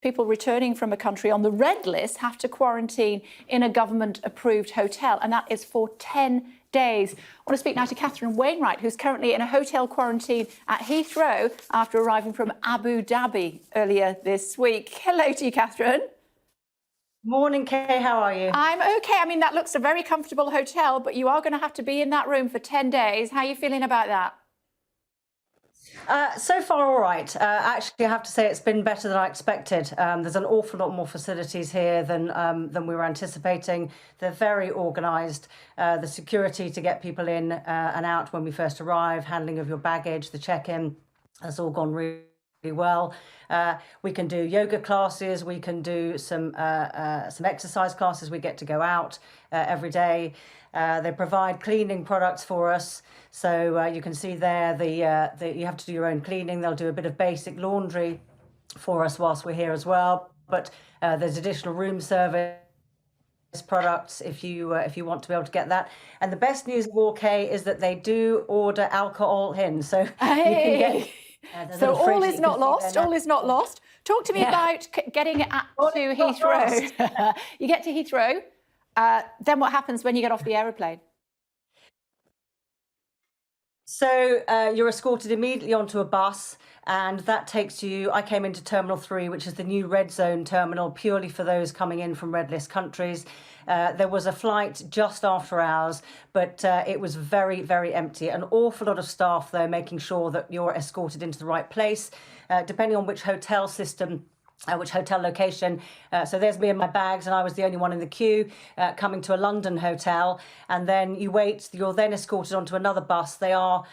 people returning from a country on the red list have to quarantine in a government-approved hotel, and that is for 10 days. I want to speak now to Kathryn Wainwright, who's currently in a hotel quarantine at Heathrow after arriving from Abu Dhabi earlier this week. Hello to you, Kathryn. Morning, Kay. How are you? I'm okay. I mean, that looks a very comfortable hotel, but you are going to have to be in that room for 10 days. How are you feeling about that? So far, all right. Actually, I have to say it's been better than I expected. There's an awful lot more facilities here than we were anticipating. They're very organised. The security to get people in and out when we first arrive, handling of your baggage, the check-in, has all gone really well. We can do yoga classes. We can do some exercise classes. We get to go out every day. They provide cleaning products for us, so you can see there you have to do your own cleaning. They'll do a bit of basic laundry for us whilst we're here as well. But there's additional room service products if you want to be able to get that. And the best news of all, Kay, is that they do order alcohol in, so hey. You can get. So all is not lost. All is not lost. Talk to me about getting to Heathrow. You get to Heathrow. Then what happens when you get off the aeroplane? So you're escorted immediately onto a bus, and that takes you. I came into Terminal 3, which is the new red zone terminal, purely for those coming in from red list countries. There was a flight just after ours, but it was very, very empty. An awful lot of staff, though, making sure that you're escorted into the right place, depending on which hotel system. Which hotel location. So there's me and my bags, and I was the only one in the queue coming to a London hotel. And then you wait, you're then escorted onto another bus. They are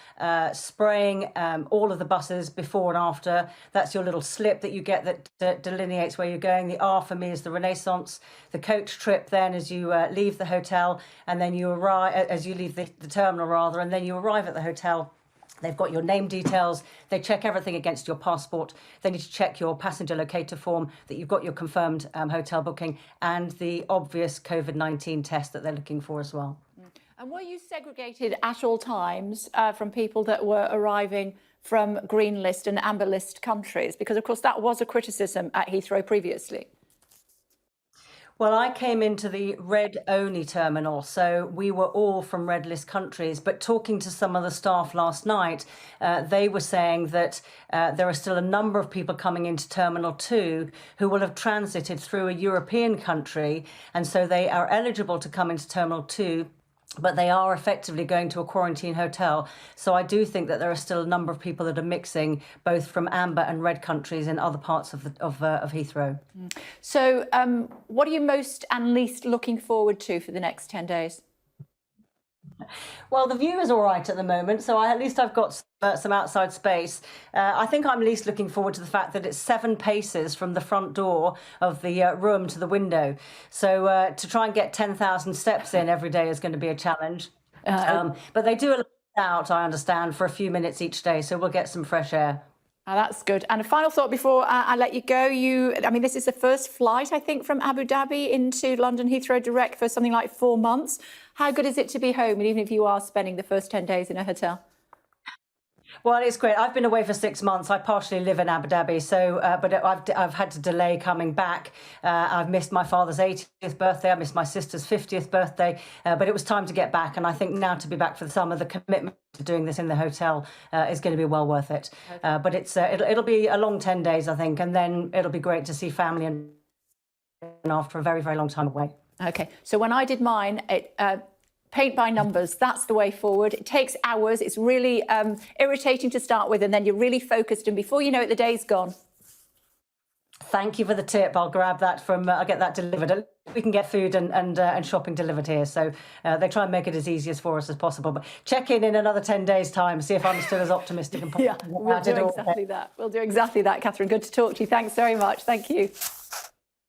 spraying all of the buses before and after. That's your little slip that you get that delineates where you're going. The R for me is the Renaissance. The coach trip then as you leave the hotel, and then you arrive, as you leave the terminal rather, and then you arrive at the hotel. They've got your name details. They check everything against your passport. They need to check your passenger locator form, that you've got your confirmed hotel booking, and the obvious COVID-19 test that they're looking for as well. And were you segregated at all times from people that were arriving from green list and amber list countries? Because, of course, that was a criticism at Heathrow previously. Well, I came into the red-only terminal, so we were all from red list countries. But talking to some of the staff last night, they were saying that there are still a number of people coming into Terminal 2 who will have transited through a European country, and so they are eligible to come into Terminal 2. But they are effectively going to a quarantine hotel. So I do think that there are still a number of people that are mixing both from amber and red countries in other parts of Heathrow. So what are you most and least looking forward to for the next 10 days? Well, the view is all right at the moment, so at least I've got some outside space. I think I'm least looking forward to the fact that it's 7 paces from the front door of the room to the window. So to try and get 10,000 steps in every day is going to be a challenge. But they do allow out, I understand, for a few minutes each day, so we'll get some fresh air. Oh, that's good. And a final thought before I let you go. I mean, this is the first flight, I think, from Abu Dhabi into London Heathrow direct for something like 4 months. How good is it to be home, and even if you are spending the first 10 days in a hotel? Well, it's great. I've been away for 6 months. I partially live in Abu Dhabi, so but I've had to delay coming back. I've missed my father's 80th birthday. I missed my sister's 50th birthday, but it was time to get back. And I think now to be back for the summer, the commitment to doing this in the hotel is going to be well worth it. Okay. But it'll be a long 10 days, I think, and then it'll be great to see family and after a very, very long time away. Okay, so when I did mine, paint by numbers, that's the way forward. It takes hours. It's really irritating to start with, and then you're really focused, and before you know it, the day's gone. Thank you for the tip. I'll grab that I'll get that delivered. We can get food and shopping delivered here, so they try and make it as easy for us as possible. But check in another 10 days' time, see if I'm still as optimistic and positive. Yeah, we'll do exactly that. We'll do exactly that, Kathryn. Good to talk to you. Thanks very much. Thank you.